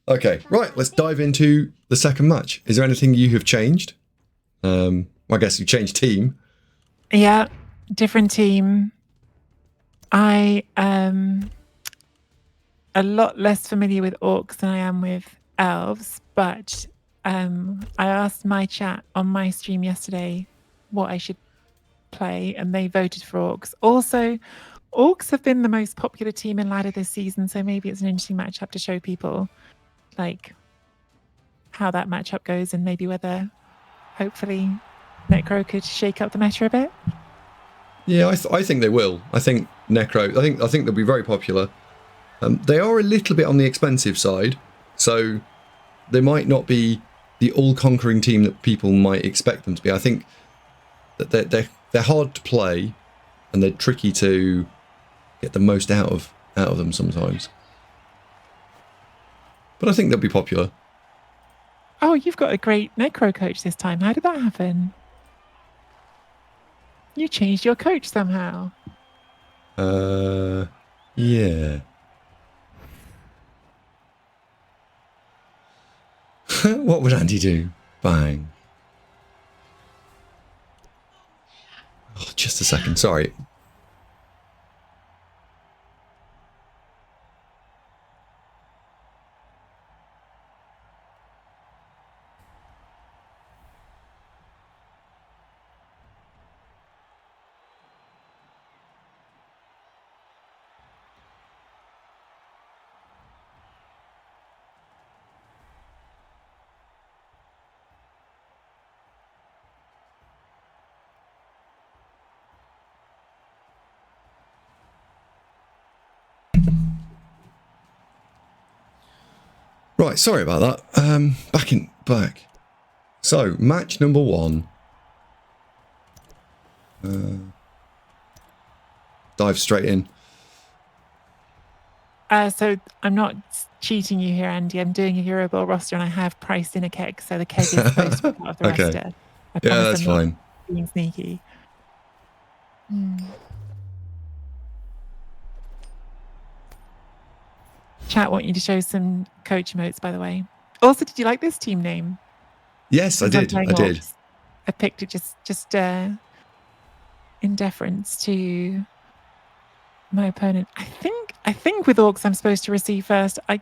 Okay, right, let's dive into the second match. Is there anything you have changed? I guess you changed team. Yeah, different team. I am a lot less familiar with orcs than I am with elves, but I asked my chat on my stream yesterday what I should play, and they voted for orcs. Also, orcs have been the most popular team in ladder this season, so maybe it's an interesting matchup to show people like how that matchup goes, and maybe whether hopefully Necro could shake up the meta a bit. Yeah, I think they will. I think Necro. I think they'll be very popular. They are a little bit on the expensive side, so they might not be the all-conquering team that people might expect them to be. I think that they're hard to play, and they're tricky to get the most out of them sometimes. But I think they'll be popular. Oh, you've got a great Necro coach this time. How did that happen? You changed your coach somehow. Yeah. What would Andy do? Bang. Oh, just a second, sorry. Right, sorry about that. Back. So, match number 1. Dive straight in. So I'm not cheating you here, Andy. I'm doing a Euro Bowl roster, and I have priced in a keg, so the keg is supposed to be part of the Okay. roster. I Yeah, that's fine. Being sneaky. Chat want you to show some coach emotes, by the way. Also, did you like this team name? Yes, I did. I did. I picked it just in deference to my opponent. I think with orcs I'm supposed to receive first. I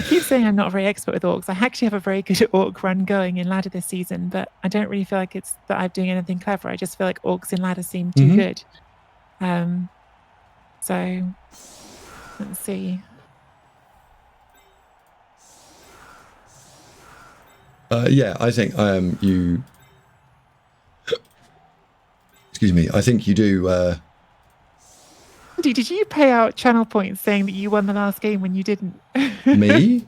keep saying I'm not very expert with orcs. I actually have a very good orc run going in ladder this season, but I don't really feel like it's that I'm doing anything clever. I just feel like orcs in ladder seem too good. So let's see. Yeah, I think you. Excuse me. I think you do. Andy, did you pay out channel points saying that you won the last game when you didn't? Me?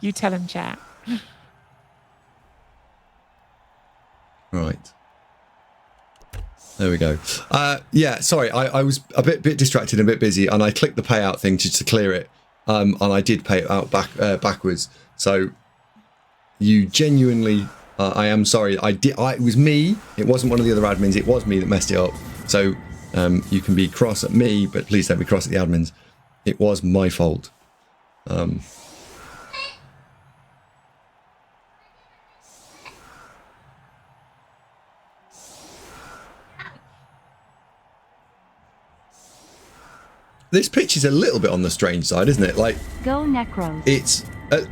You tell him, chat. Right. There we go. Yeah, sorry, I was a bit distracted and a bit busy, and I clicked the payout thing just to clear it, and I did pay it out backwards. So you genuinely, I am sorry. It was me. It wasn't one of the other admins. It was me that messed it up. So you can be cross at me, but please don't be cross at the admins. It was my fault. This pitch is a little bit on the strange side, isn't it? Like, go Necros.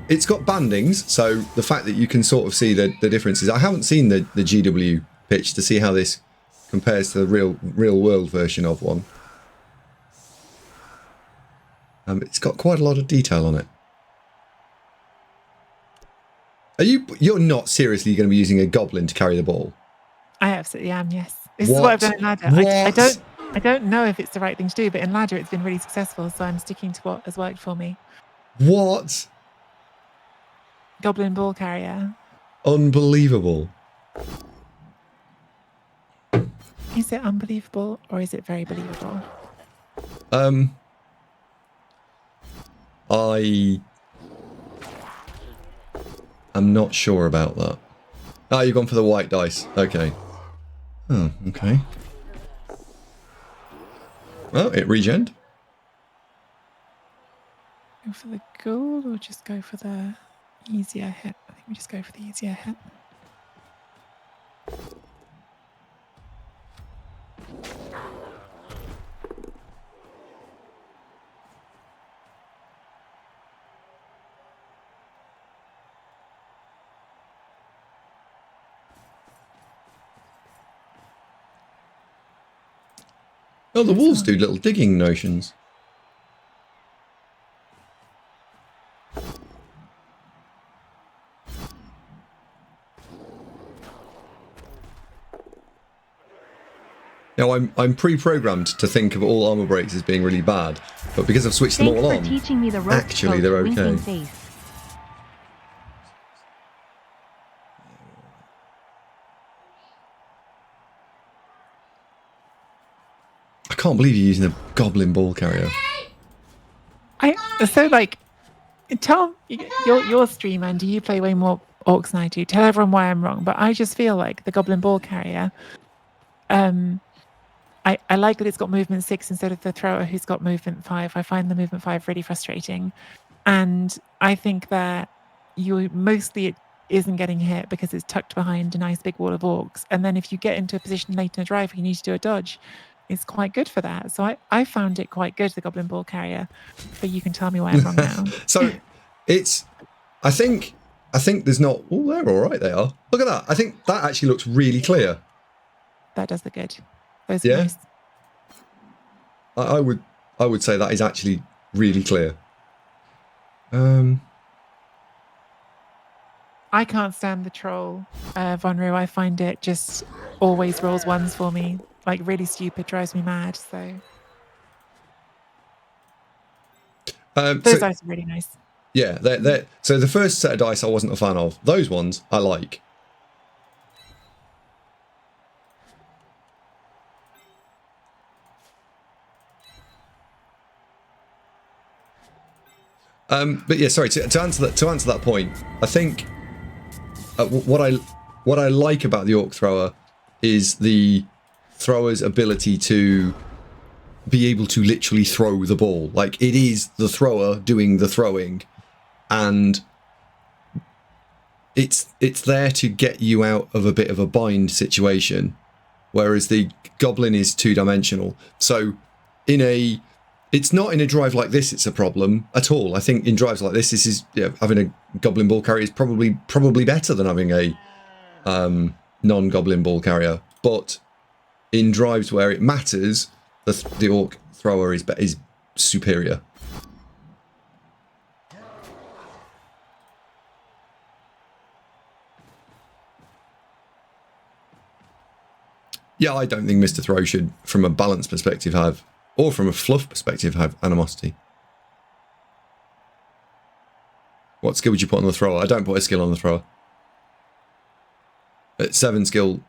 It's got bandings, so the fact that you can sort of see the differences. I haven't seen the GW pitch to see how this compares to the real world version of one. It's got quite a lot of detail on it. You're not seriously going to be using a goblin to carry the ball? I absolutely am. Yes, this is what I've done in ladder. I don't know if it's the right thing to do, but in ladder it's been really successful, so I'm sticking to what has worked for me. What? Goblin ball carrier. Unbelievable. Is it unbelievable or is it very believable? I am not sure about that. Ah, you've gone for the white dice. Okay. Oh, okay. Well, it regened. Go for the ghoul or just go for the easier hit? I think we just go for the easier hit. Oh, the Nice wolves one. do little digging notions. Now, I'm pre-programmed to think of all armor breaks as being really bad, but because I've switched them Thanks all for on, teaching me the ropes, actually Coach. they're okay. Winking face. I can't believe you're using a goblin ball carrier. So like, tell your stream, Andy. You play way more orcs than I do. Tell everyone why I'm wrong, but I just feel like the goblin ball carrier. I like that it's got movement 6 instead of the thrower who's got movement 5. I find the movement 5 really frustrating, and I think that you mostly it isn't getting hit because it's tucked behind a nice big wall of orcs. And then if you get into a position late in a drive where you need to do a dodge, it's quite good for that. So I found it quite good, the goblin ball carrier. But you can tell me why I'm wrong now. So, it's. I think there's not. Oh, they're all right. They are. Look at that. I think that actually looks really clear. That does look good. Those are Yeah? nice. I would say that is actually really clear. I can't stand the troll, Vonru. I find it just always rolls ones for me. Like really stupid, drives me mad. So those dice are really nice. Yeah, so the first set of dice I wasn't a fan of. Those ones I like. But yeah, sorry, to answer that point, I think what I like about the Orc Thrower is the thrower's ability to be able to literally throw the ball. Like, it is the thrower doing the throwing, and it's there to get you out of a bit of a bind situation, whereas the Goblin is two-dimensional. So it's not in a drive like this it's a problem at all. I think in drives like this, having a Goblin ball carrier is probably better than having a non-Goblin ball carrier. But in drives where it matters, the Orc Thrower is superior. Yeah, I don't think Mr. Throw should, from a balance perspective, have, or from a fluff perspective, have animosity. What skill would you put on the thrower? I don't put a skill on the thrower. At 7 skill,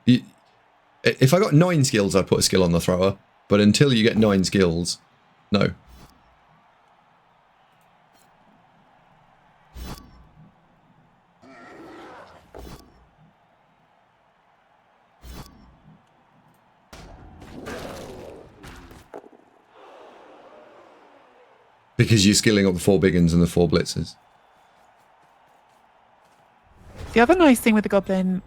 if I got 9 skills, I'd put a skill on the thrower. But until you get 9 skills, no. Because you're skilling up the 4 big uns and the 4 blitzers. The other nice thing with the Goblin,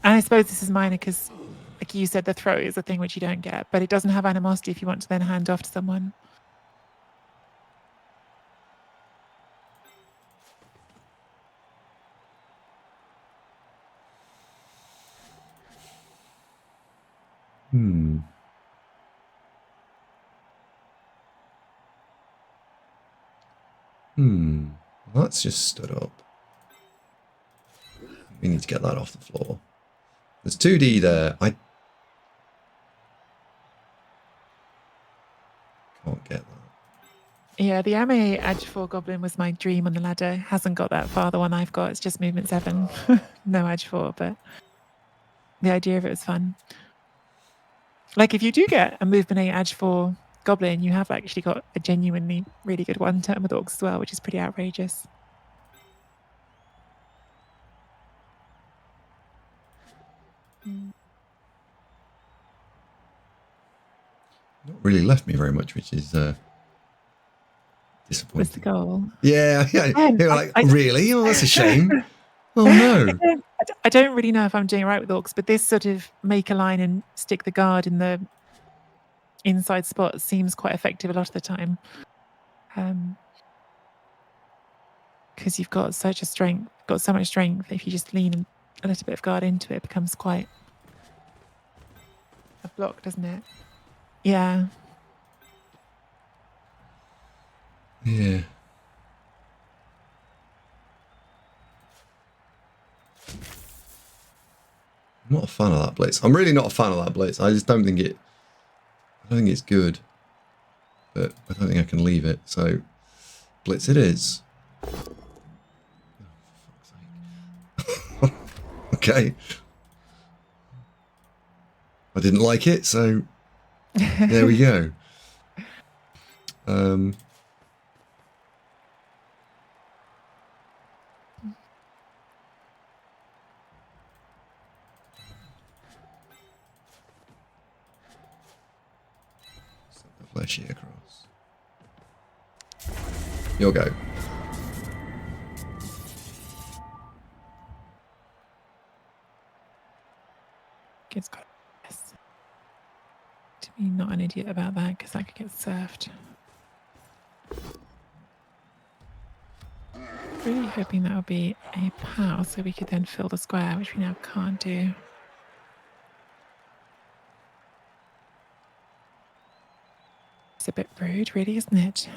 and I suppose this is minor because, like you said, the throw is a thing which you don't get, but it doesn't have animosity if you want to then hand off to someone. That's just stood up. We need to get that off the floor. There's 2D there. I can't get that. Yeah, the MA Edge 4 Goblin was my dream on the ladder. Hasn't got that far. The one I've got, it's just movement 7. No Edge 4, but the idea of it was fun. Like, if you do get a movement 8 Edge 4 Goblin, you have actually got a genuinely really good one turn with Orcs as well, which is pretty outrageous. Not really left me very much, which is disappointing. Was the goal? Yeah. You're like, I really? Oh, that's a shame. Oh no. I don't really know if I'm doing it right with orcs, but this sort of make a line and stick the guard in the inside spot seems quite effective a lot of the time. Because you've got so much strength. If you just lean a little bit of guard into it, it becomes quite a block, doesn't it? Yeah. Yeah. I'm not a fan of that blitz. I'm really not a fan of that blitz. I just don't think it's good. But I don't think I can leave it. So blitz it is. Okay. I didn't like it, so there we go. Set the fleshy across. You'll go. It's got yes. To be not an idiot about that because that could get surfed. Really hoping that would be a POW so we could then fill the square, which we now can't do. It's a bit rude, really, isn't it?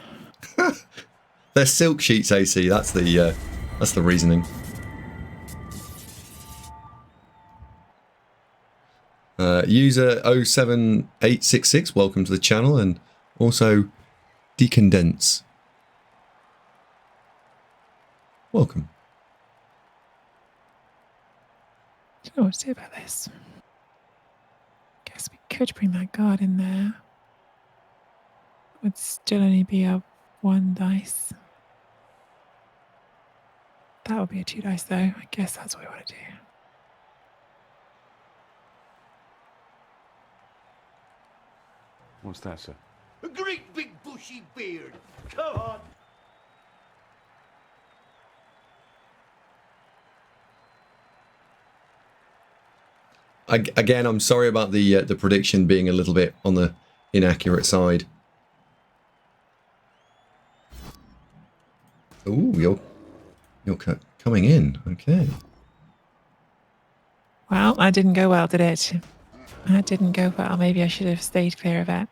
They're silk sheets, AC. That's the reasoning. User 07866, welcome to the channel, and also Decondense. Welcome. I don't know what to do about this. Guess we could bring that guard in there. Would still only be a 1 dice. That would be a 2 dice though. I guess that's what we want to do. What's that, sir? A great big bushy beard. Come on. Again, I'm sorry about the prediction being a little bit on the inaccurate side. Ooh, you're coming in. Okay. Well, that didn't go well, did it? That didn't go well. Maybe I should have stayed clear of it.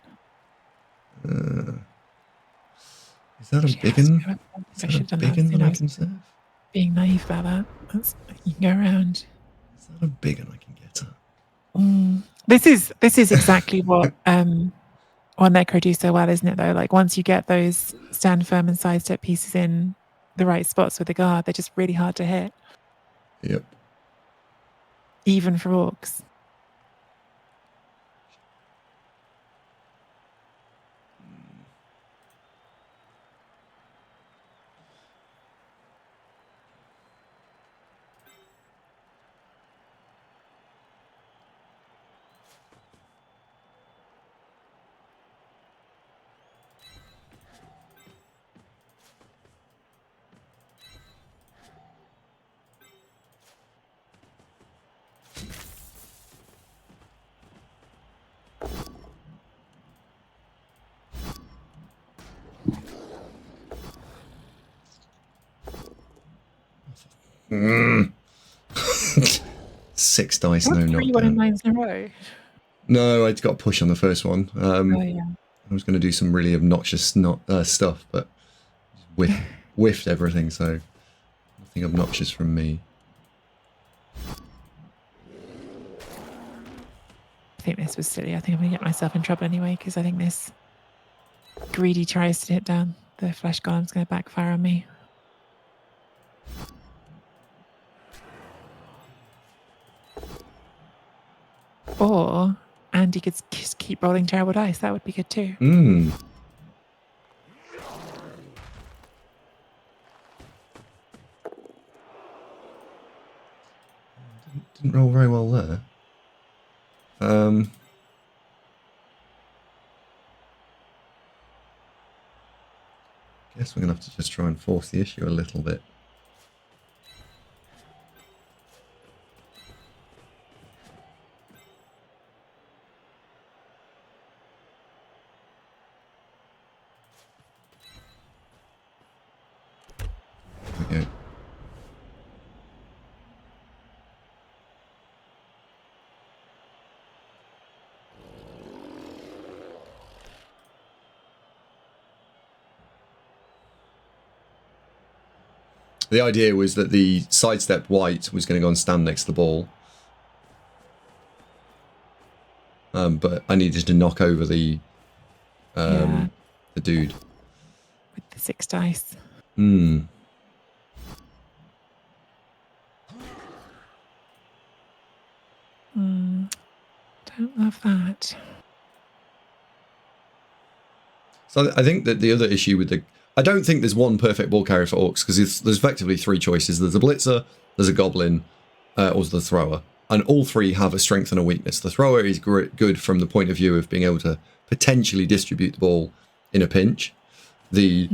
Is that a big one? Is I should that have a done big that. one I can serve? Being naive about that. You can go around. Is that a big one I can get at? This is exactly what Necro do so well, isn't it? Though, like once you get those stand firm and sidestep pieces in the right spots with the guard, they're just really hard to hit. Yep. Even for orcs. Mm. 6 dice, no, not 3 1 in a row. No, I got a push on the first one. Oh yeah. I was going to do some really obnoxious stuff, but whiffed everything, so nothing obnoxious from me. I think this was silly. I think I'm going to get myself in trouble anyway because I think this greedy tries to hit down the flesh golem's going to backfire on me. Or Andy could just keep rolling terrible dice. That would be good too. Didn't roll very well there. Guess we're going to have to just try and force the issue a little bit. There we go. The idea was that the sidestep white was going to go and stand next to the ball. But I needed to knock over the dude. With the 6 dice. Hmm. Don't love that. So I think that the other issue with the... I don't think there's one perfect ball carrier for Orcs, because there's effectively 3 choices. There's a Blitzer, there's a Goblin, or the Thrower. And all 3 have a strength and a weakness. The Thrower is good from the point of view of being able to potentially distribute the ball in a pinch. The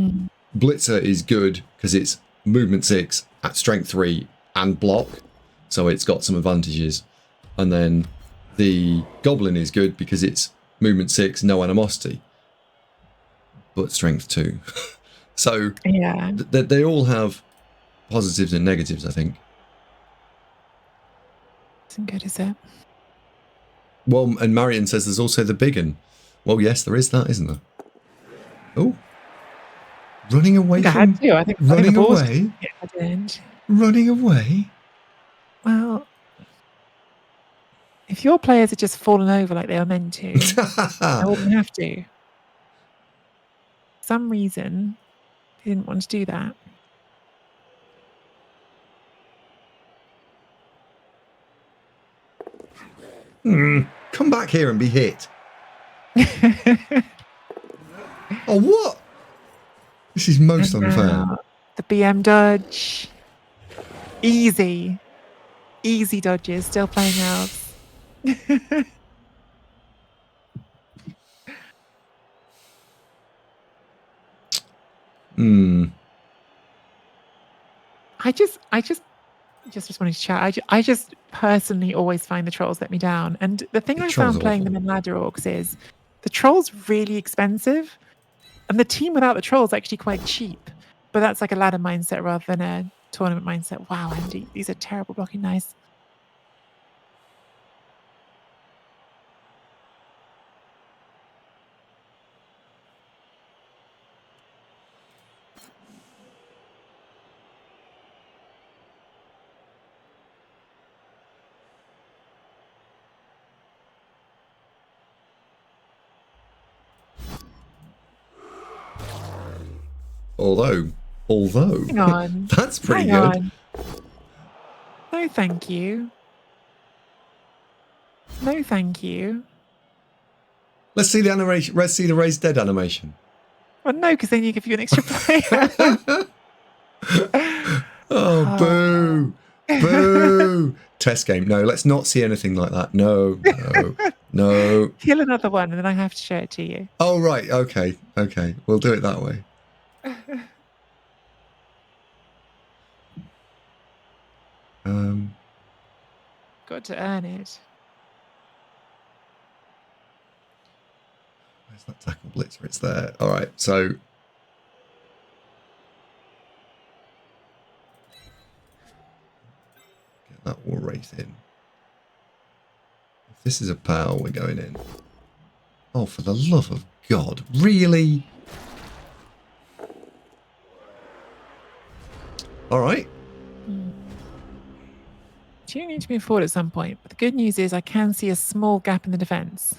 Blitzer is good because it's movement 6 at strength 3 and block. So it's got some advantages. And then the Goblin is good because it's movement 6, no animosity, but strength 2. So Yeah. they all have positives and negatives, I think. Isn't good, is it? Well, and Marion says there's also the big one. Well, yes, there is that, isn't there? Oh, running away I from... had to. I think running the balls away? yeah, I didn't. Running away? Well, if your players had just fallen over like they were meant to, I wouldn't have to. For some reason, they didn't want to do that. Come back here and be hit. Oh, what? This is most And unfair. now the BM dodge. Easy. Easy dodges. Still playing elves. I just wanted to chat. I just personally always find the trolls let me down. And the thing The I trolls found are playing awful. them in Ladder Orcs is the trolls really expensive, and the team without the trolls actually quite cheap. But that's like a ladder mindset rather than a tournament mindset. Wow, Andy, these are terrible blocking dice. Although, Hang on. that's pretty Hang good. on. No, thank you. No, thank you. Let's see the animation. Let's see the raised dead animation. Well, no, because then you give you an extra player. Oh, boo. Boo. Test game. No, let's not see anything like that. No, no, no. Kill another one, and then I have to show it to you. Oh, right. Okay. Okay. We'll do it that way. Got to earn it. Where's that tackle blitzer? It's there. All right. So get that war wraith in. If this is a pal, we're going in. Oh, for the love of God. Really? All right. Do need to move forward at some point. But the good news is I can see a small gap in the defense.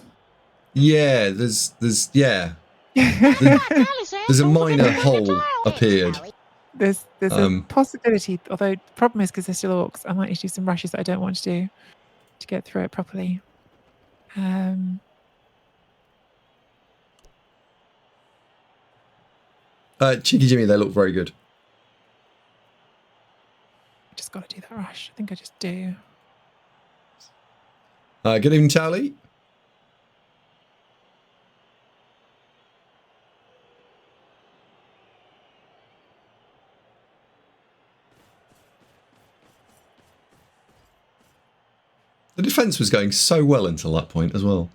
Yeah, there's a minor hole appeared. There's a possibility, although the problem is because they're still orcs, I might need to do some rushes that I don't want to do to get through it properly. Cheeky Jimmy, they look very good. I just got to do that rush. I think I just do. Good evening, Charlie. The defence was going so well until that point as well.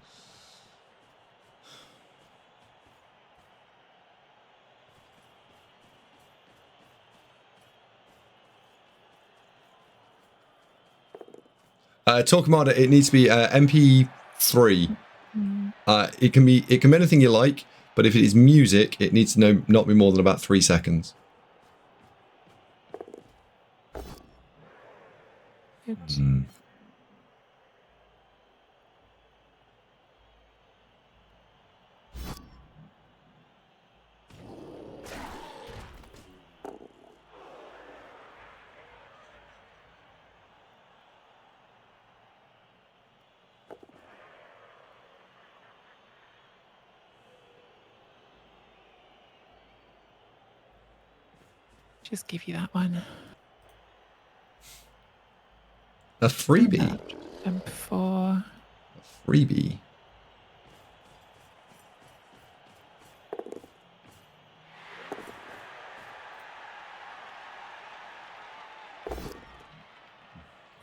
Torquemada, it needs to be MP3. It can be anything you like, but if it is music, it needs to not be more than about 3 seconds. Good. Just give you that one. A freebie. And before. Freebie.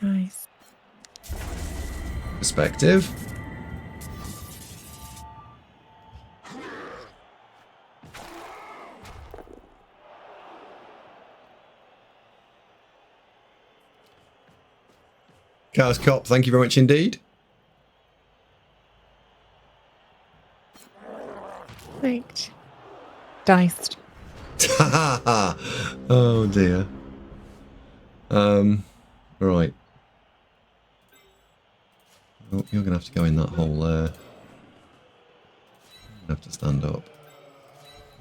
Nice. Perspective. Chaos Cop, thank you very much indeed. Right. Diced. Oh dear. Right. Oh, you're gonna have to go in that hole there. You're gonna have to stand up.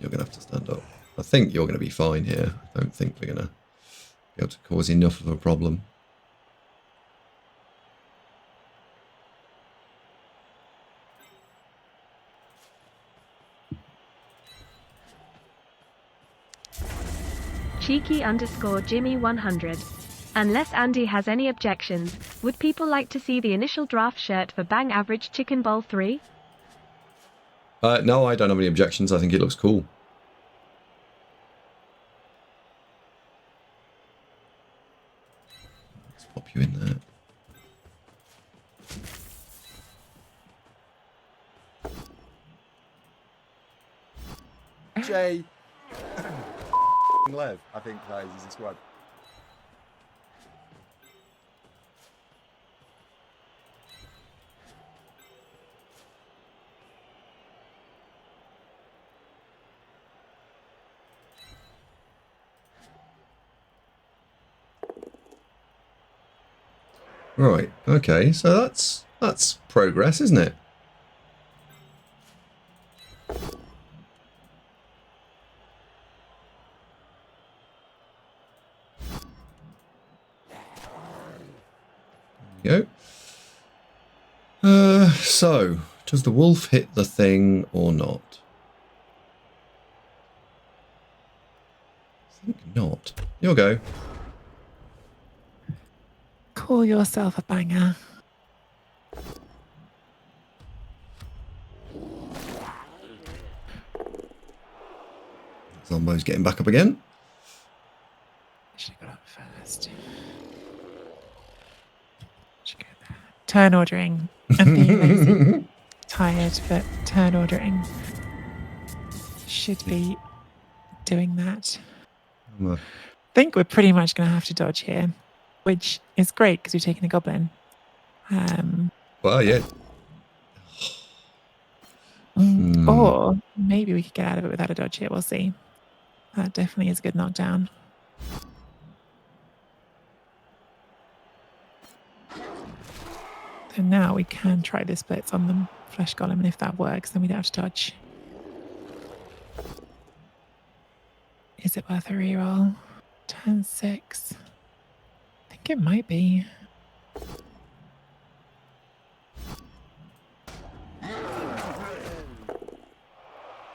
You're gonna have to stand up. I think you're gonna be fine here. I don't think we're gonna be able to cause enough of a problem. Cheeky_Jimmy100. Unless Andy has any objections, would people like to see the initial draft shirt for Bang Average Chicken Bowl 3? No, I don't have any objections. I think it looks cool. Let's pop you in there. Jay Lev, I think that is his squad. Right. Okay. So that's progress, isn't it? There we go. So does the wolf hit the thing or not? I think not. You'll go. Call yourself a banger. Zombo's getting back up again. Should have got up first. Should go there. Turn ordering. I'm being lazy. Tired, but turn ordering. Should be doing that. I think we're pretty much going to have to dodge here, which is great because we've taken a goblin. Well, yeah. Or maybe we could get out of it without a dodge here. We'll see. That definitely is a good knockdown. So now we can try the splits on the flesh golem, and if that works, then we don't have to dodge. Is it worth a reroll? Turn 6. I think it might be.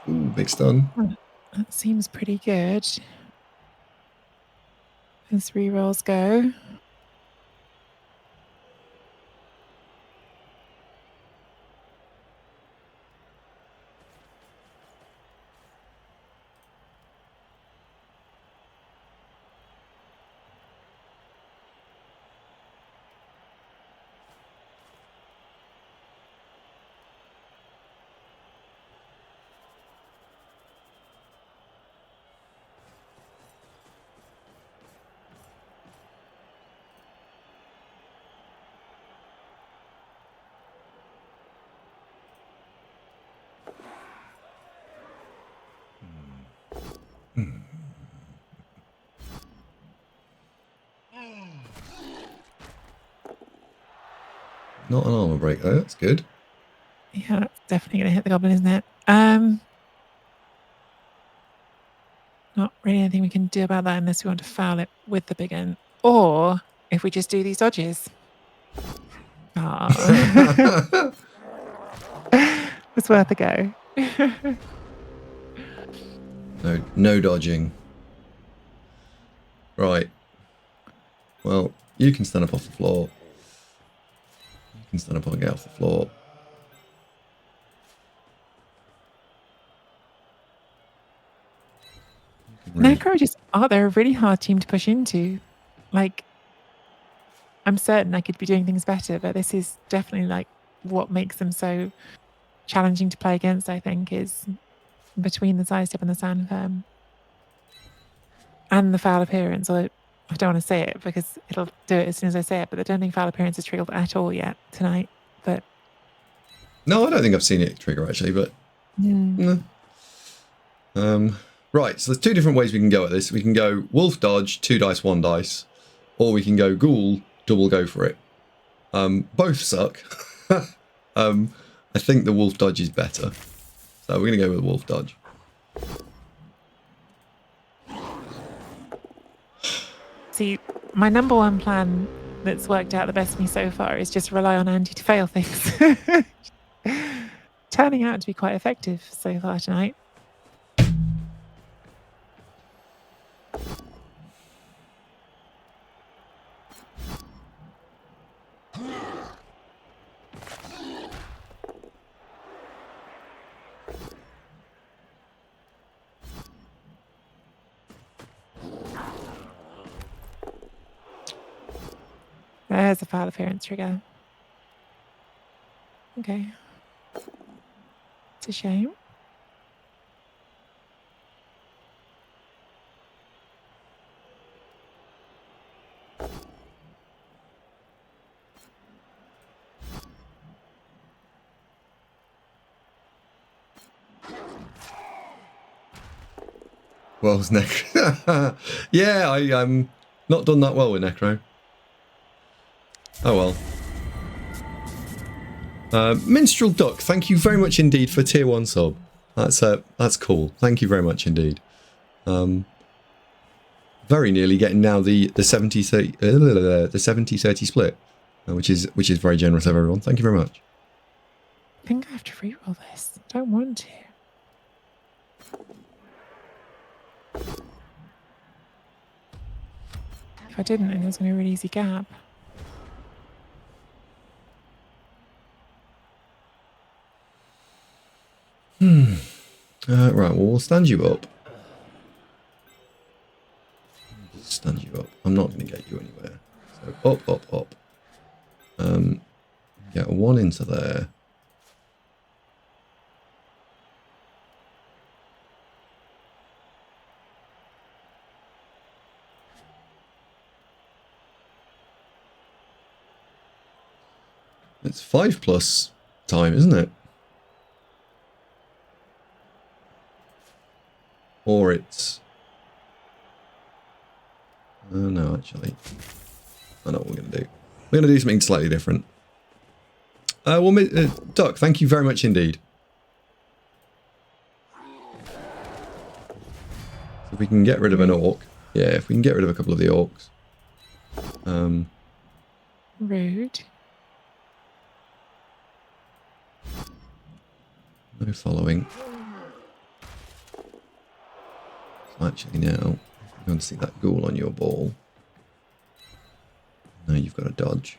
Ooh, big stun. That seems pretty good. As rerolls go. Not an armor break though. That's good. Yeah, that's definitely going to hit the goblin, isn't it? Not really anything we can do about that unless we want to foul it with the big gun. Or if we just do these dodges. Ah. It's worth a go. No dodging. Right. Well, you can stand up off the floor. You can stand up and get off the floor. Necro just they're a really hard team to push into. Like, I'm certain I could be doing things better, but this is definitely like what makes them so challenging to play against, I think, is between the sidestep and the sandworm. And the foul appearance. Although I don't want to say it because it'll do it as soon as I say it, but I don't think foul appearance has triggered at all yet tonight. But no, I don't think I've seen it trigger actually, but no. Right, so there's two different ways we can go at this. We can go wolf dodge, 2 dice, 1 dice, or we can go ghoul, double go for it. Both suck. I think the wolf dodge is better. So we're going to go with wolf dodge. See, my number one plan that's worked out the best for me so far is just rely on Andy to fail things. Turning out to be quite effective so far tonight. There's a foul appearance trigger. Okay. It's a shame. Well, it's Necro. Yeah, I not done that well with Necro. Oh well. Minstrel Duck, thank you very much indeed for tier 1 sub. That's cool. Thank you very much indeed. Very nearly getting now the 70-30 split, which is very generous of everyone. Thank you very much. I think I have to reroll this. I don't want to. If I didn't, then there's going to be a really easy gap. Right, well, we'll stand you up. Stand you up. I'm not going to get you anywhere. So up. Get 1 into there. It's 5+ time, isn't it? Or it's... no, actually. I know what we're going to do. We're going to do something slightly different. Well, Duck, thank you very much indeed. So if we can get rid of an orc. Yeah, if we can get rid of a couple of the orcs. Rude. No following. So actually now, I'm going to see that ghoul on your ball. Now you've got to dodge.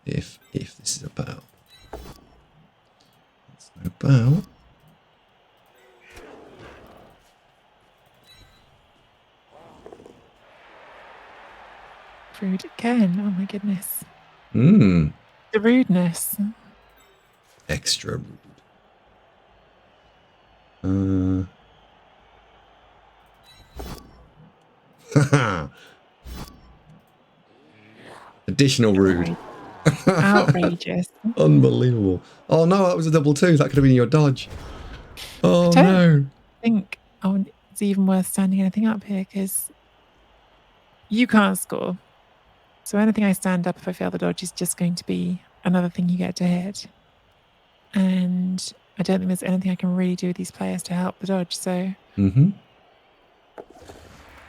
If this is a bow. It's no bow. Rude again. Oh my goodness. The rudeness. Extra rude. Additional rude. Outrageous. Unbelievable. Oh no, that was a double 2. That could have been your dodge. Oh I don't no. think. Oh, it's even worth standing anything up here because you can't score. So anything I stand up if I fail the dodge is just going to be another thing you get to hit. And I don't think there's anything I can really do with these players to help the dodge. So Mm-hmm.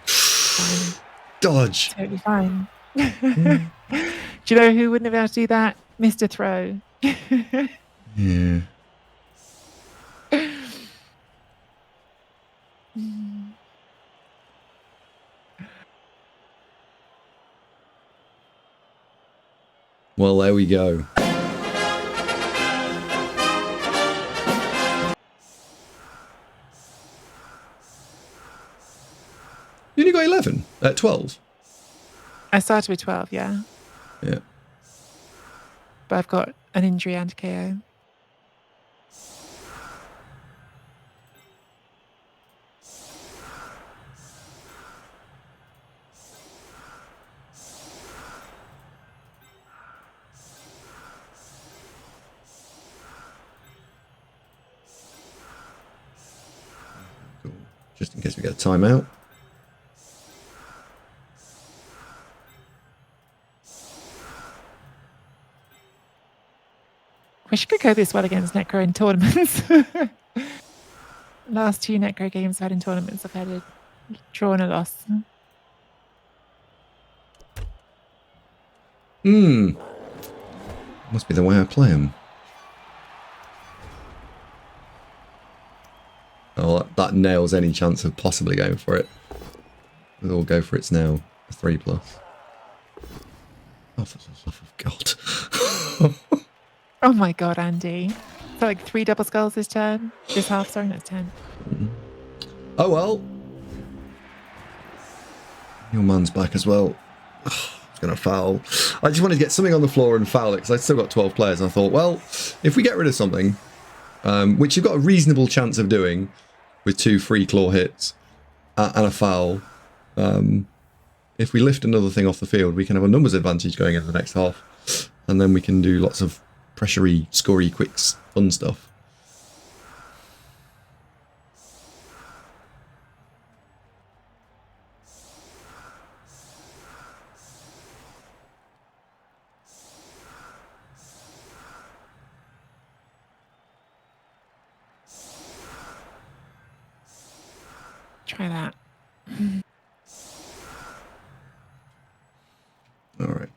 fine. Dodge. Totally fine. Do you know who wouldn't have been able to do that? Mr. Throw. Yeah. Well, there we go. You only got 11 at 12. I started with 12, yeah. Yeah. But I've got an injury and KO. Cool. Just in case we get a timeout. Wish I could go this well against Necro in tournaments. Last 2 Necro games I've had in tournaments, I've had a draw and a loss. Must be the way I play them. Oh, that nails any chance of possibly going for it. We'll all go for it's now. A 3+. Oh, for the love of God. Oh my god, Andy. So like 3 double skulls this turn? This half, sorry, that's 10. Oh well. Your man's back as well. It's going to foul. I just wanted to get something on the floor and foul it because I still got 12 players. And I thought, well, if we get rid of something, which you've got a reasonable chance of doing with 2 free claw hits and a foul, if we lift another thing off the field, we can have a numbers advantage going into the next half. And then we can do lots of pressurey, scorey, quicks, fun stuff. Try that. All right.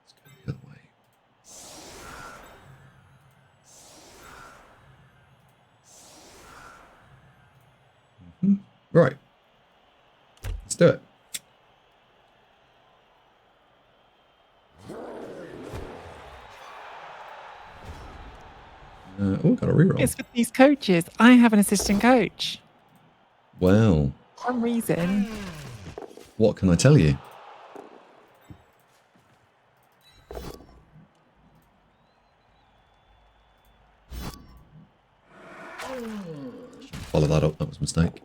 Let's go the other way. Right. Let's do it. Oh, got a reroll. It's with these coaches. I have an assistant coach. Well, For some reason. what can I tell you? Follow that up. That was a mistake.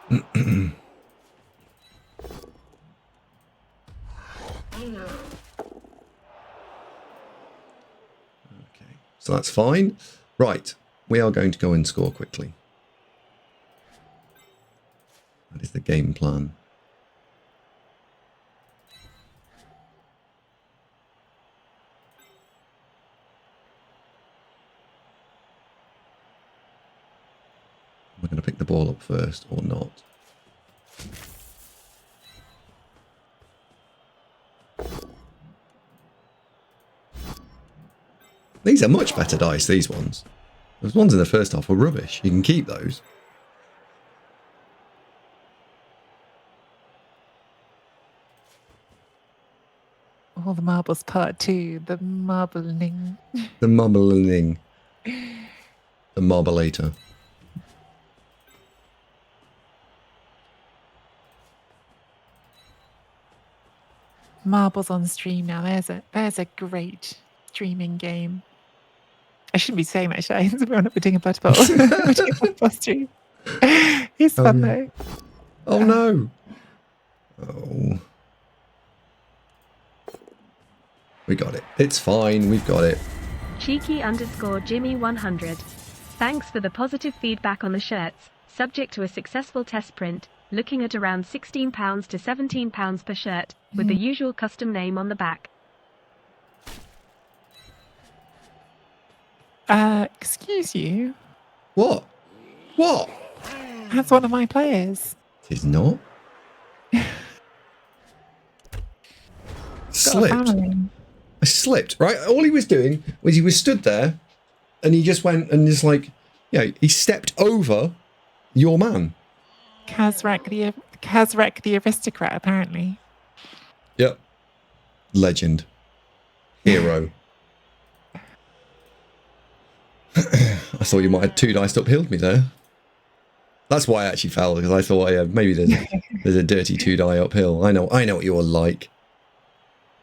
Okay, so that's fine. Right, we are going to go and score quickly. That is the game plan. We're going to pick the ball up first or not. These are much better dice, these ones. Those ones in the first half were rubbish. You can keep those. All the marbles part 2. The marbling. The mumbling. The marblator. Marbles on stream now. There's a great streaming game. I shouldn't be saying that, should I? We're doing a Blood Bowl. We're doing a Blood Bowl stream. He's fun though. Oh no. Oh. We got it. It's fine. We've got it. Cheeky_Jimmy100. Thanks for the positive feedback on the shirts. Subject to a successful test print, looking at around £16 to £17 per shirt, with the usual custom name on the back. Excuse you. What? What? That's one of my players. It is not. Slipped. I slipped, right? All he was doing was he was stood there and he just went and just like, he stepped over your man. Kazrak the aristocrat, apparently. Yep. Legend. Hero. I thought you might have 2 dice uphill me there. That's why I actually fell, because I thought maybe there's a dirty 2 die uphill. I know what you're like.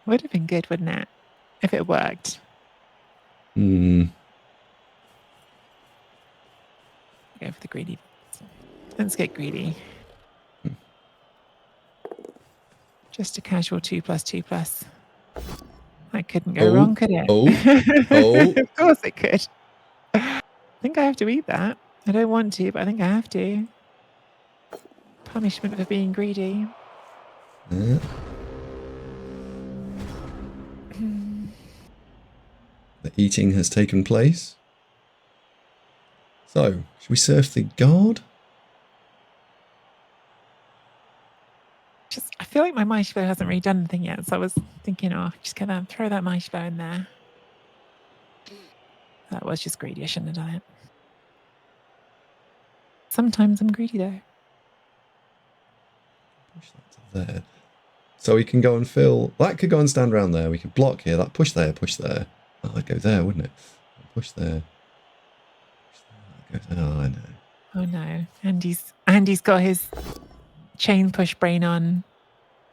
Would have been good, wouldn't it? If it worked. Hmm. Go for the greedy. Let's get greedy. Just a casual 2+2+. That couldn't go wrong, could it? Oh. Of course it could. I think I have to eat that. I don't want to, but I think I have to. Punishment for being greedy. Yeah. The eating has taken place. So, should we surf the guard? I feel like my mighty blow hasn't really done anything yet, so I was thinking, just throw that mighty blow in there. That was just greedy. I shouldn't have done it. Sometimes I'm greedy though. Push that to there. So we can go and fill. That could go and stand around there. We could block here. That push there, push there. Oh, I'd go there, wouldn't it? Push there. Push there. I'd go there. Oh, I know. Oh no. Andy's got his chain push brain on.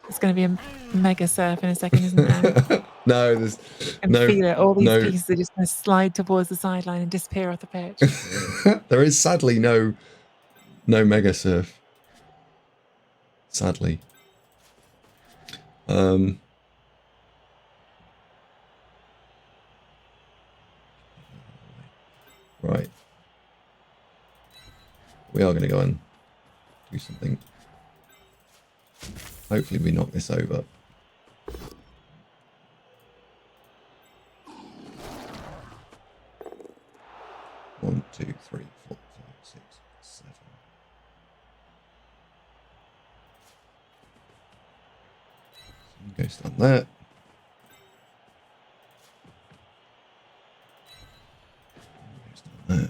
It's going to be a mega surf in a second, isn't there? No, there's no. Feel it. All these pieces are just going to slide towards the sideline and disappear off the pitch. There is sadly no mega surf. Sadly. Right. We are going to go and do something. Hopefully we knock this over. One, two, three, 4, 5, 6, 7. Go stand there. Go stand there.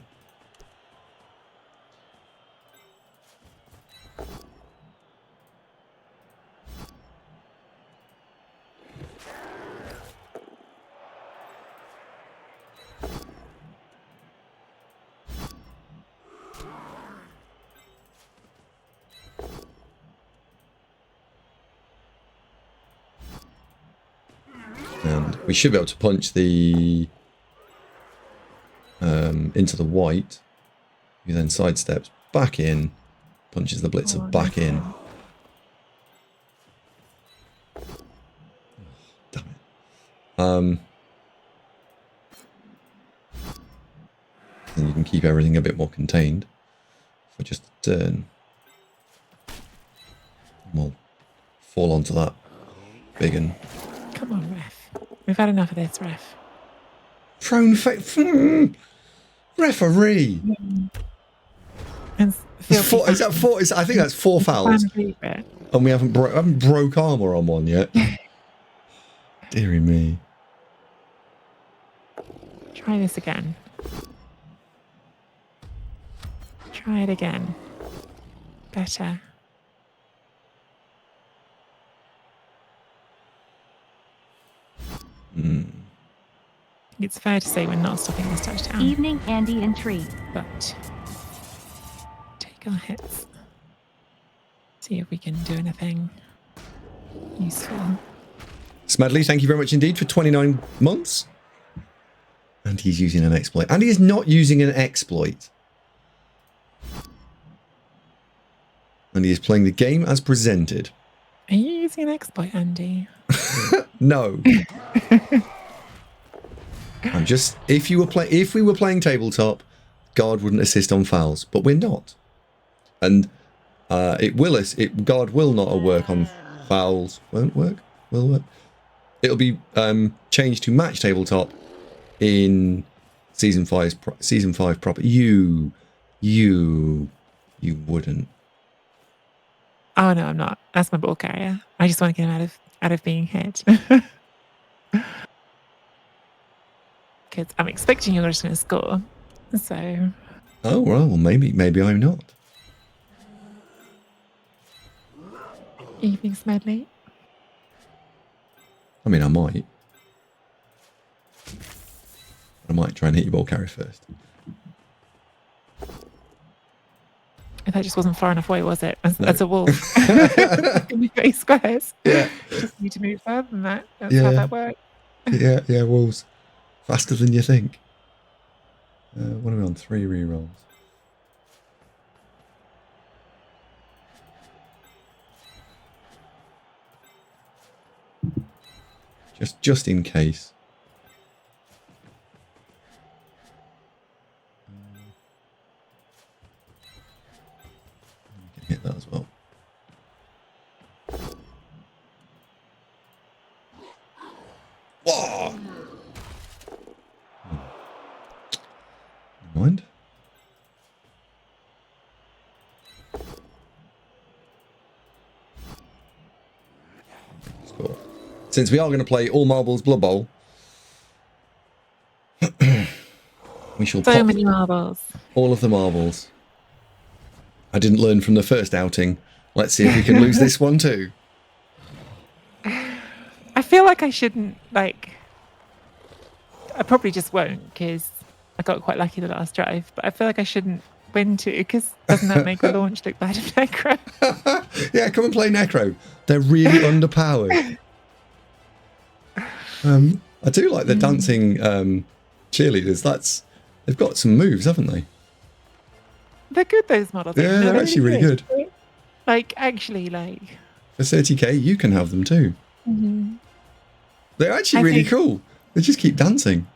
And we should be able to punch the into the white. He then sidesteps back in, punches the blitzer back in. Damn it. And you can keep everything a bit more contained for just a turn. We'll fall onto that big and. Come on, ref. We've had enough of this, ref. Prone referee. And Is that 4? I think that's 4 fouls. And we haven't broke armor on one yet. Deary me. Try this again. Try it again. Better. It's fair to say we're not stopping this touchdown. Evening, Andy and Tree. But take our hits. See if we can do anything useful. Smedley, thank you very much indeed for 29 months. And he's using an exploit. And he is not using an exploit. And he is playing the game as presented. Are you using an exploit, Andy? No. I'm just if we were playing tabletop, guard wouldn't assist on fouls, but we're not. And guard will not work on fouls. Won't work? Will work. It'll be changed to match tabletop in season 5 proper. You wouldn't. Oh no, I'm not. That's my ball carrier. I just want to get him out of being hit. Because I'm expecting you're just going to score. So. Oh well, maybe I'm not. Evening, Smedley. I mean, I might. I might try and hit your ball carrier first. If that just wasn't far enough away, was it? As a wolf. In the face squares. Yeah. Just need to move further than that. That's how that works. yeah, wolves. Faster than you think. What are we on? 3 rerolls. Just in case. We can hit that as well. Whoa! Never mind. Score. Since we are going to play all marbles Blood Bowl, we shall So pop many marbles. all of the marbles. I didn't learn from the first outing. Let's see if we can lose this one too. I feel like I shouldn't, I probably just won't because I got quite lucky the last drive, but I feel like I shouldn't win too because doesn't that make the launch look bad of Necro? Yeah, come and play Necro. They're really underpowered. I do like the dancing cheerleaders. They've got some moves, haven't they? They're good, those models. Yeah, they're actually really good. For 30k, you can have them too. Mm-hmm. They're actually really cool. They just keep dancing.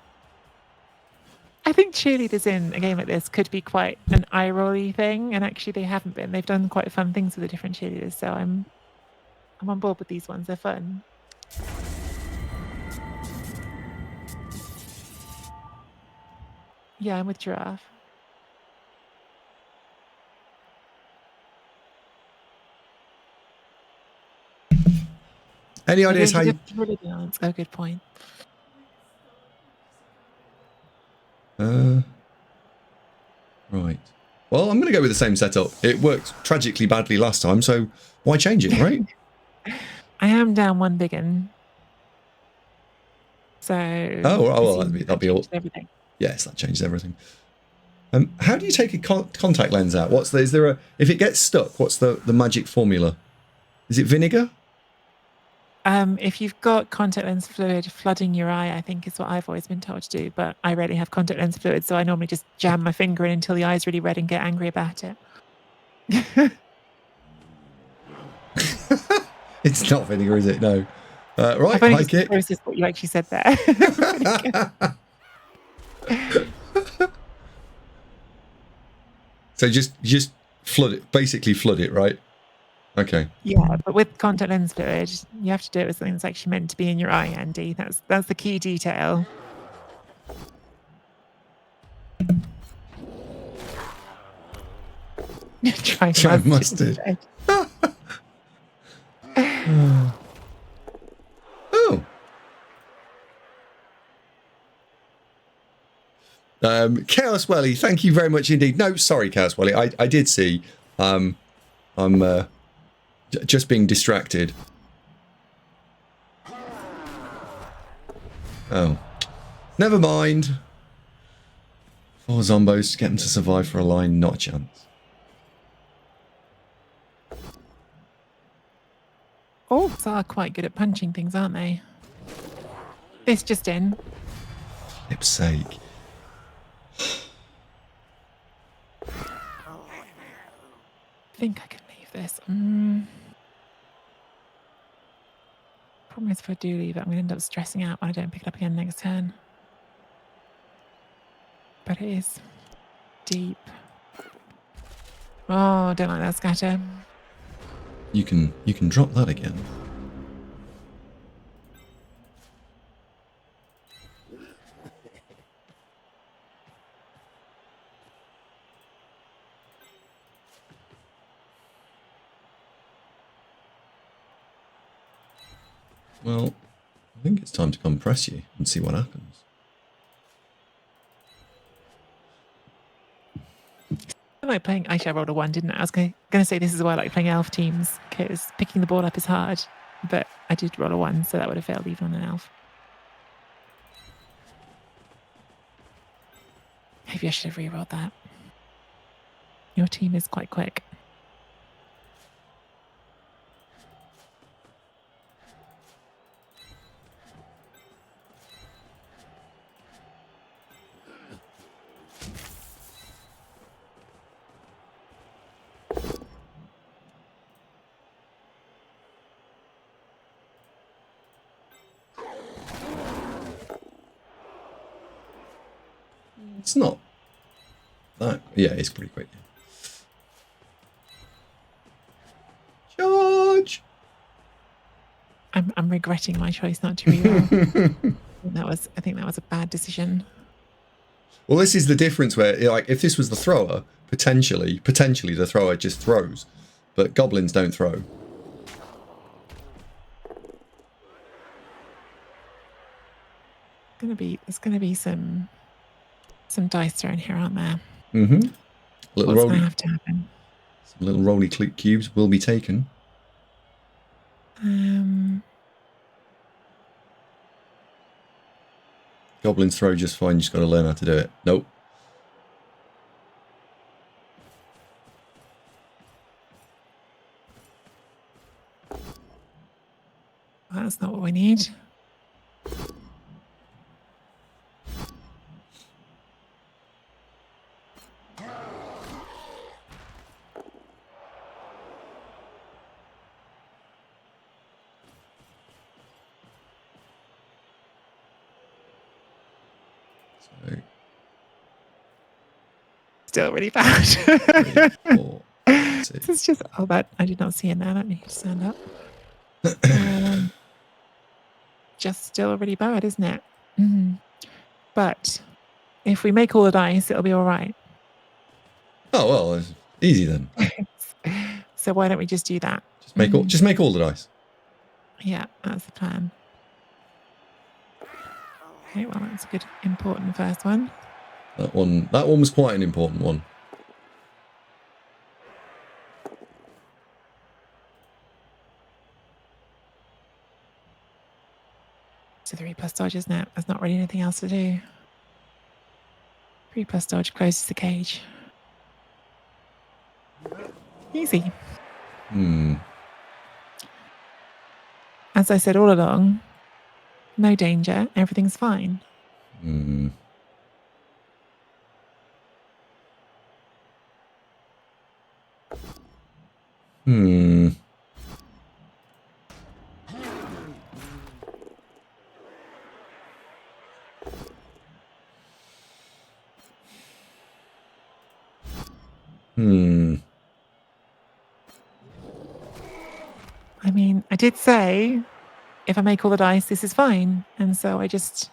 I think cheerleaders in a game like this could be quite an eye-rolly thing, and actually they haven't been. They've done quite fun things with the different cheerleaders, so I'm on board with these ones. They're fun. Yeah, I'm with Giraffe. Any ideas how you... Really dance. Oh, good point. Right. Well, I'm going to go with the same setup. It worked tragically badly last time, so why change it, right? I am down one big one. So... Oh, well, that'd be all... Everything. Yes, that changes everything. How do you take a contact lens out? Is there a... If it gets stuck, what's the magic formula? Is it vinegar? If you've got contact lens fluid flooding your eye, I think is what I've always been told to do, but I rarely have contact lens fluid, so I normally just jam my finger in until the eye's really red and get angry about it. It's not vinegar, is it? No. Right, I've only hi, just Kit. processed what you actually said there. So just flood it, basically flood it, right? Okay. Yeah, but with contact lens fluid, you have to do it with something that's actually meant to be in your eye, Andy. That's the key detail. Try mustard. Oh. Chaos Welly, thank you very much indeed. No, sorry, Chaos Welly. I did see. I'm just being distracted. Oh. Never mind. 4 zombos, get them to survive for a line, not a chance. Orcs are quite good at punching things, aren't they? This just in. Flip's sake. I think I can leave this. Problem is, if I do leave it, I'm going to end up stressing out when I don't pick it up again next turn. But it is deep. Oh, don't like that scatter. You can drop that again. Well, I think it's time to come press you and see what happens. I like playing. Actually, I rolled a 1, didn't I? I was going to say this is why I like playing elf teams, because picking the ball up is hard. But I did roll a 1, so that would have failed even on an elf. Maybe I should have re-rolled that. Your team is quite quick. It's not that. Yeah, it's pretty quick. Charge! I'm regretting my choice not to re-roll. I think that was a bad decision. Well, this is the difference where, like, if this was the thrower, potentially the thrower just throws, but goblins don't throw. There's gonna be some dice thrown here, aren't there? Mm-hmm. What's gonna have to happen? Some little roly cubes will be taken. Goblins throw just fine. You just got to learn how to do it. Nope. That's not what we need. So, Still really bad. 3, 4, 6. This is just, oh, that I did not see in there. Let me stand up. Just still really bad, isn't it? But if we make all the dice, it'll be all right. Oh well, it's easy then. So why don't we just do that? Just make all the dice. Yeah, that's the plan. Okay, well, that's a good, important first one. That one was quite an important one. So 3+ dodge, isn't it? There's not really anything else to do. 3+ dodge closes the cage. Easy. As I said all along, no danger, everything's fine. I mean, I did say, if I make all the dice, this is fine. And so I just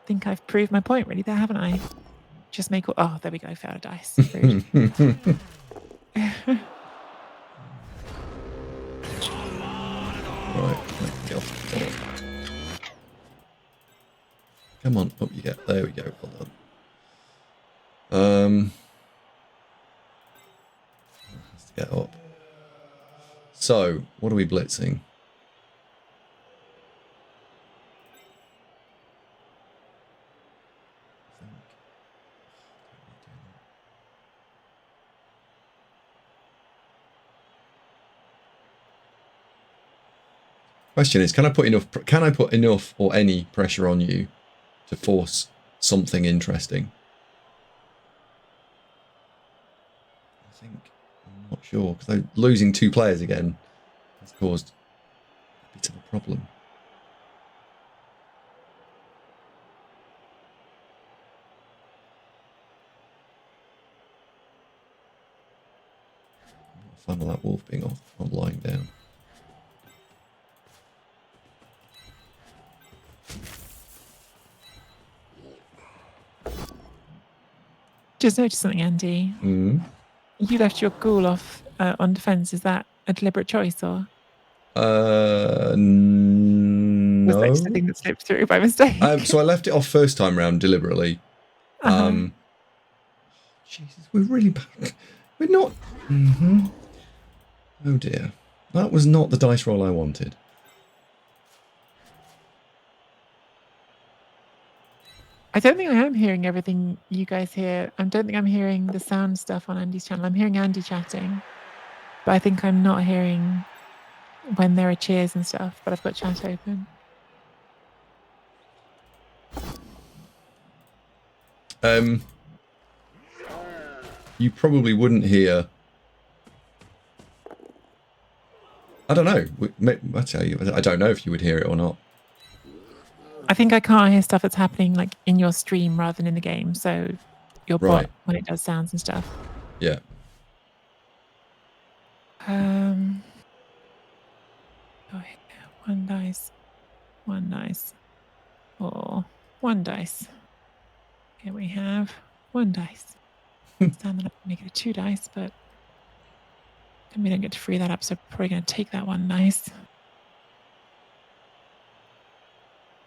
think I've proved my point really there, haven't I? Just make all, oh, there we go, failed a dice. Rude. Right, let me off. Come on, up you get. There we go. Well done. Has to get up. So, what are we blitzing? Question is, can I put enough or any pressure on you to force something interesting? I think I'm not sure because losing 2 players again has caused a bit of a problem. I'm not a fan of that wolf being off, not lying down. Just noticed something, Andy. Mm. You left your ghoul off on defense. Is that a deliberate choice, or was No. that just a thing that slipped through by mistake? So I left it off first time round deliberately. Jesus, we're really bad. We're not. Oh dear, that was not the dice roll I wanted. I don't think I am hearing everything you guys hear. I don't think I'm hearing the sound stuff on Andy's channel. I'm hearing Andy chatting, but I think I'm not hearing when there are cheers and stuff. But I've got chat open. You probably wouldn't hear. I don't know. I tell you, I don't know if you would hear it or not. I think I can't hear stuff that's happening like in your stream rather than in the game. So your Right. bot when it does sounds and stuff. Yeah. Oh, one dice, or 1 dice. Here we have 1 dice. Stand that up and make it a 2 dice, but then we don't get to free that up, so probably going to take that 1 dice.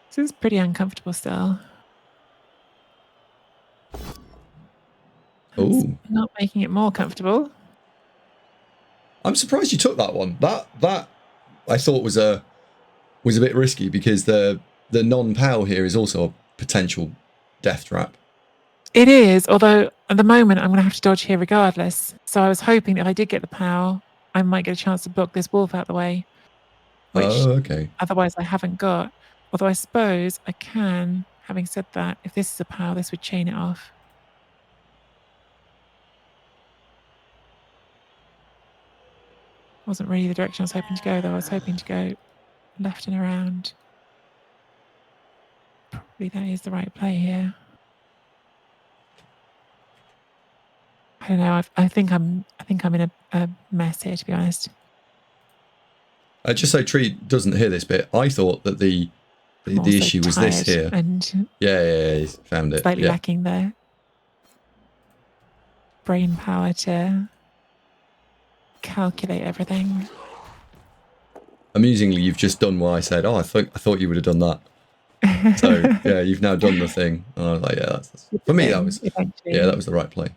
This is pretty uncomfortable still. That's Oh, not making it more comfortable. I'm surprised you took that one. That I thought was a bit risky because the non-POW here is also a potential death trap. It is, although at the moment I'm going to have to dodge here regardless. So I was hoping that if I did get the POW, I might get a chance to block this wolf out the way, which Okay. otherwise I haven't got. Although I suppose I can, having said that, if this is a POW, this would chain it off. Wasn't really the direction I was hoping to go, though. I was hoping to go left and around. Probably that is the right play here. I don't know. I think I'm in a mess here, to be honest. Just so Tree doesn't hear this bit, I thought that the issue was this here. And Yeah, found it. slightly Yeah. lacking the brain power to calculate everything. Amusingly, you've just done what I said. Oh, I thought you would have done that. So yeah, you've now done the thing. And I was like, yeah, that's for me. That was that was the right play.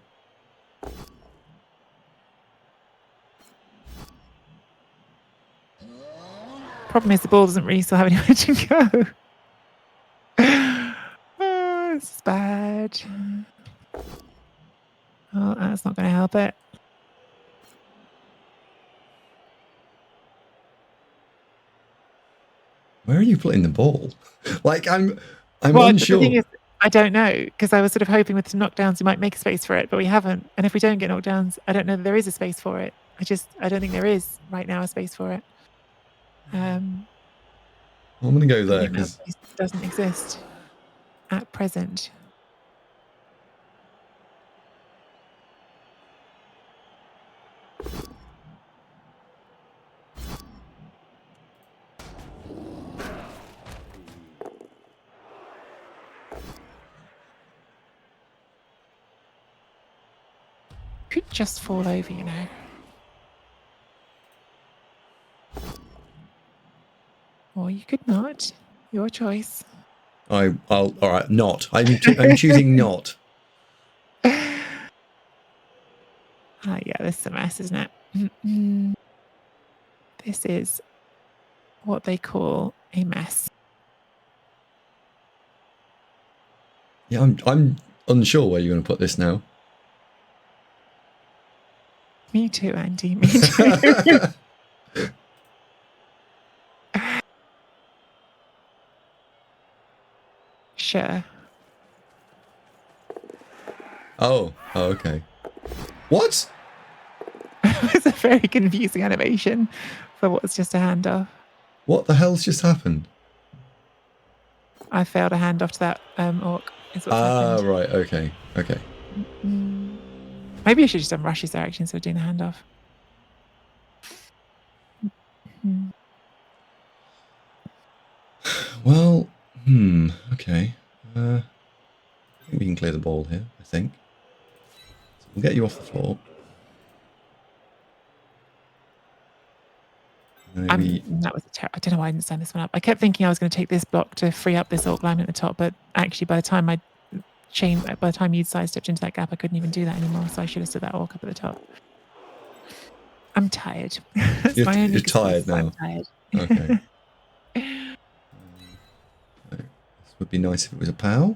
Problem is the ball doesn't really still have anywhere to go. Oh, this is bad. Oh, that's not going to help it. Where are you putting the ball? Like I'm Well, unsure. the thing is, I don't know, because I was sort of hoping with some knockdowns we might make a space for it, but we haven't. And if we don't get knockdowns, I don't know that there is a space for it. I don't think there is right now a space for it. I'm going to go there because it doesn't exist at present. Could just fall over, you know. Or you could not. Your choice. I'll all right. Not. I'm choosing not. Yeah, this is a mess, isn't it? This is what they call a mess. Yeah, I'm unsure where you're going to put this now. Me too, Andy. Me too. Russia. Oh, okay. What? It's a very confusing animation for what's just a handoff. What the hell's just happened? I failed a handoff to that orc. Is what's Ah, happened. right. Okay. Okay. Maybe I should just done Rush's direction instead of doing the handoff. Well, okay. I think we can clear the ball here, I think. So we'll get you off the floor. Maybe... That was I don't know why I didn't stand this one up. I kept thinking I was going to take this block to free up this orc lineman at the top, but actually by the time you'd sidestepped into that gap, I couldn't even do that anymore. So I should have stood that orc up at the top. I'm tired. That's my only You're excuse. tired now. I'm tired. Okay. This would be nice if it was a POW.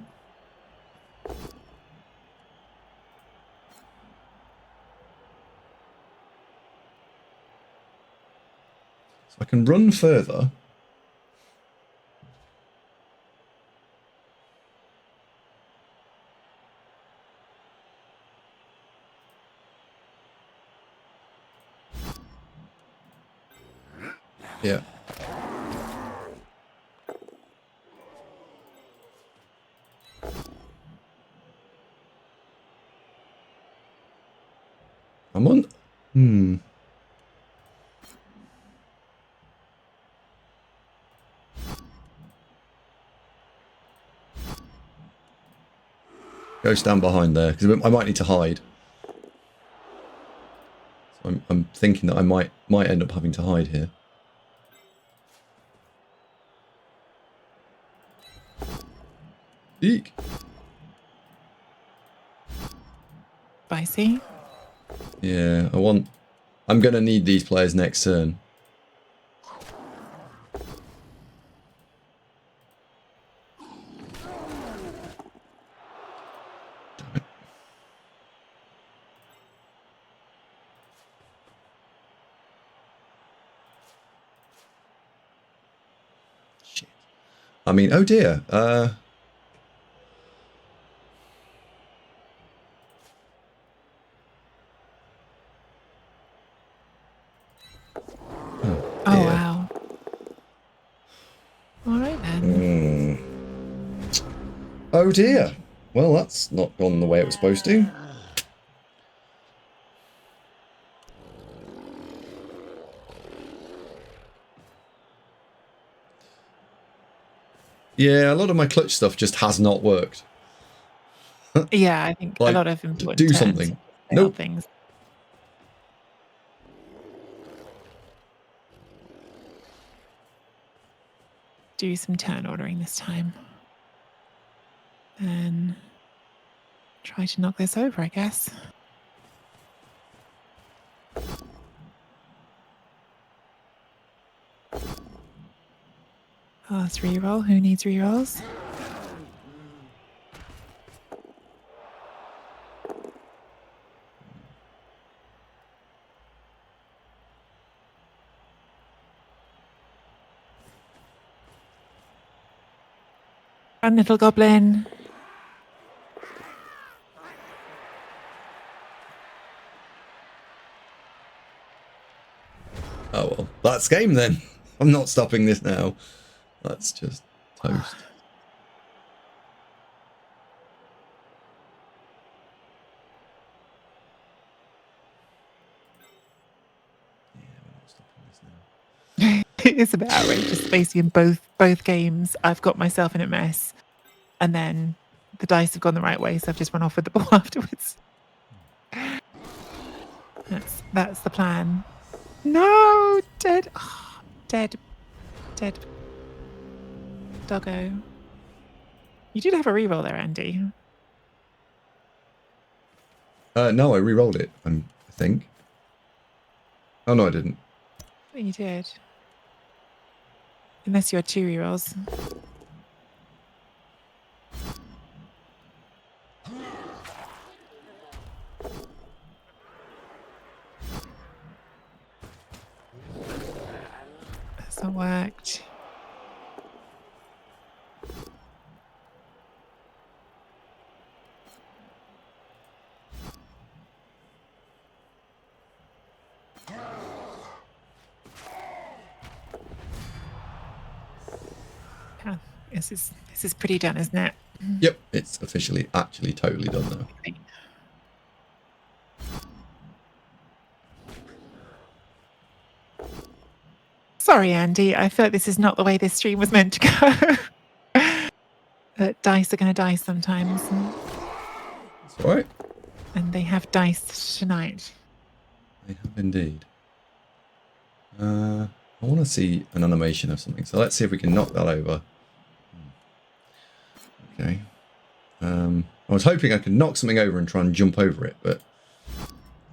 So I can run further. Yeah. I'm on... Go stand behind there, because I might need to hide. So I'm thinking that I might end up having to hide here. Eek. Spicy. Yeah, I'm going to need these players next turn. Damn it. Shit. I mean, oh dear. Oh, wow. All right, then. Oh dear. Well, that's not gone the way it was supposed to. Yeah, a lot of my clutch stuff just has not worked. Yeah, I think Like, a lot of important do turns something. fail Nope. things. Do some turn ordering this time. And try to knock this over, I guess. Last reroll. Who needs rerolls? Run, little goblin. Oh well, that's game then. I'm not stopping this now. That's just toast. Yeah, we're not stopping this now. It's a bit outrageous. Basically, in both games, I've got myself in a mess, and then the dice have gone the right way, so I've just run off with the ball afterwards. That's the plan. No, dead, oh, dead doggo. You did have a reroll there, Andy. No, I re-rolled it. I think. Oh no, I didn't. I think you did. Unless you had two rerolls. That's not worked. Oh, this is pretty done, isn't it? Yep, it's officially actually totally done now. Sorry, Andy. I feel like this is not the way this stream was meant to go. That dice are going to dice sometimes. It's all right. And they have dice tonight. They have indeed. I want to see an animation of something, so let's see if we can knock that over. Okay. I was hoping I could knock something over and try and jump over it, but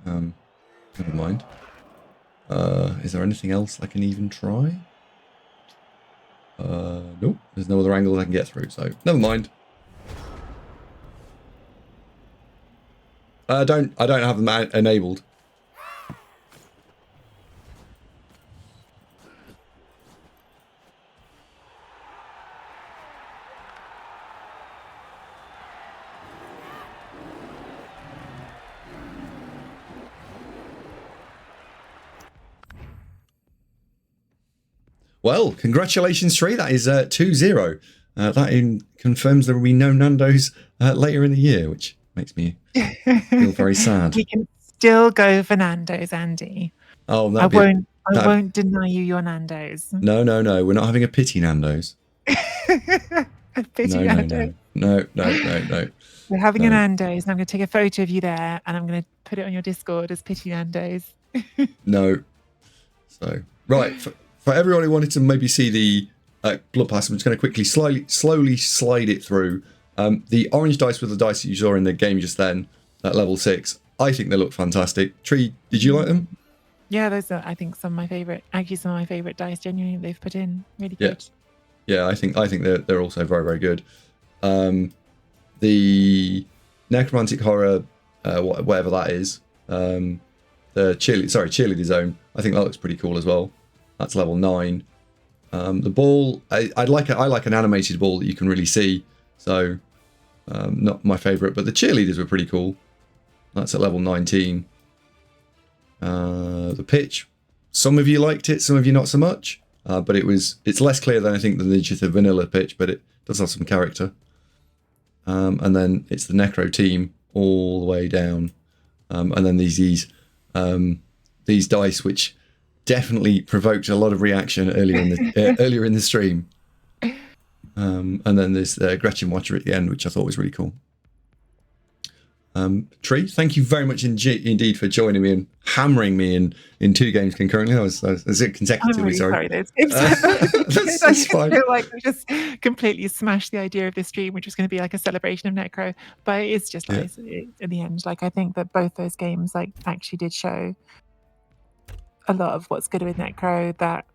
never mind. Is there anything else I can even try? Nope. There's no other angles I can get through, so never mind. I don't have them enabled. Well, congratulations, Tree. That is 2-0. That confirms there will be no Nando's later in the year, which makes me feel very sad. We can still go for Nando's, Andy. Oh, I won't deny you your Nando's. No. We're not having a pity Nando's. A pity Nando's. No. We're having a Nando's, and I'm going to take a photo of you there, and I'm going to put it on your Discord as pity Nando's. No. So, right. For everyone who wanted to maybe see the Blood Pass, I'm just going to quickly slowly slide it through. The orange dice with the dice that you saw in the game just then, at level 6, I think they look fantastic. Tree, did you like them? Yeah, those are, I think, some of my favourite dice, genuinely, they've put in. Really good. Yeah, I think they're also very, very good. The Necromantic Horror, whatever that is, the Cheerleader Zone, I think that looks pretty cool as well. That's level 9. The ball, I like an animated ball that you can really see. So, not my favourite, but the cheerleaders were pretty cool. That's at level 19. The pitch, some of you liked it, some of you not so much. But it's less clear than I think than just a vanilla pitch, but it does have some character. And then it's the Necro team all the way down. And then these dice, which definitely provoked a lot of reaction earlier in the stream. And then there's the Gretchen Watcher at the end, which I thought was really cool. Tree, thank you very much indeed for joining me and hammering me in 2 games concurrently. That was consecutively. I'm really sorry. That's fine. I feel like we just completely smashed the idea of this stream, which was going to be like a celebration of Necro, but it's just nice in the end. Like, I think that both those games actually did show a lot of what's good with Necro. That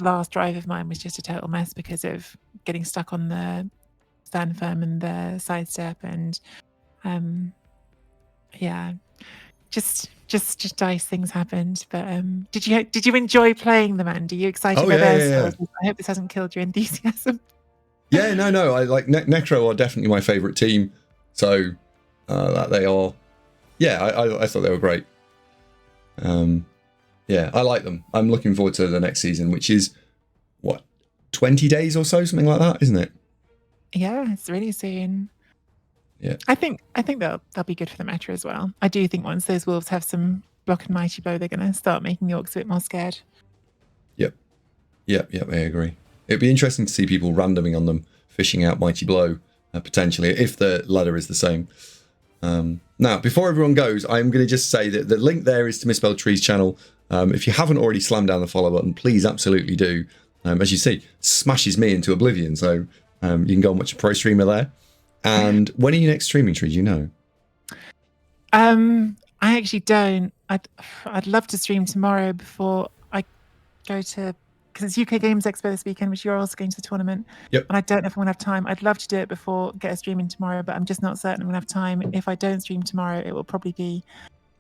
last drive of mine was just a total mess because of getting stuck on the stand firm and the sidestep, and just dice things happened. But did you enjoy playing them, Andy? Are you excited by this? Yeah. I hope this hasn't killed your enthusiasm. Yeah, no. I like Necro are definitely my favourite team. So that they are. Yeah, I thought they were great. Yeah, I like them. I'm looking forward to the next season, which is 20 days or so, something like that, isn't it? Yeah, it's really soon. Yeah, I think they'll be good for the meta as well. I do think once those wolves have some block and mighty blow, they're going to start making the orcs a bit more scared. Yep, I agree. It'd be interesting to see people randoming on them, fishing out mighty blow, potentially, if the ladder is the same. Now, before everyone goes, I'm going to just say that the link there is to misspelledtree's channel. If you haven't already slammed down the follow button, please absolutely do. As you see, smashes me into oblivion, so you can go and watch a pro streamer there. And when are you next streaming, Tree? Do you know? I actually don't. I'd love to stream tomorrow before I go to, because it's UK Games Expo this weekend, which you're also going to the tournament. Yep. And I don't know if I'm going to have time. I'd love to do it before get a stream in tomorrow, but I'm just not certain I'm going to have time. If I don't stream tomorrow, it will probably be,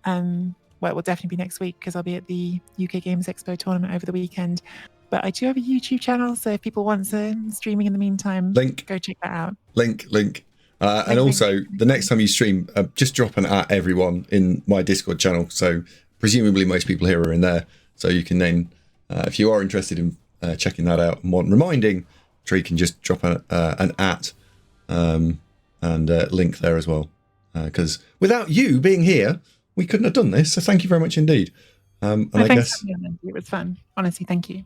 it will definitely be next week, because I'll be at the UK Games Expo tournament over the weekend. But I do have a YouTube channel, so if people want some streaming in the meantime, go check that out. Link. And also, the next time you stream, just drop an at everyone in my Discord channel. So presumably most people here are in there. So you can then, if you are interested in checking that out and want reminding, Tree can just drop an at and link there as well. Because without you being here, we couldn't have done this. So thank you very much indeed. And I thanks guess for me, it was fun. Honestly, thank you.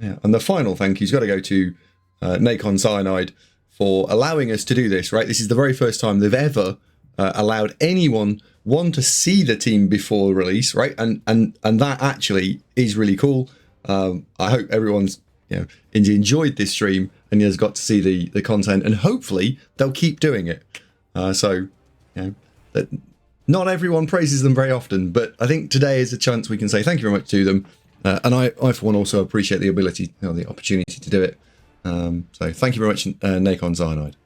yeah. And the final thank you's got to go to Nacon Cyanide for allowing us to do this. Right, this is the very first time they've ever allowed anyone to see the team before release. Right, and that actually is really cool. I hope everyone's enjoyed this stream and has got to see the content, and hopefully they'll keep doing it. That not everyone praises them very often, but I think today is a chance we can say thank you very much to them. And I for one also appreciate the ability, the opportunity to do it. So thank you very much, Nacon Cyanide.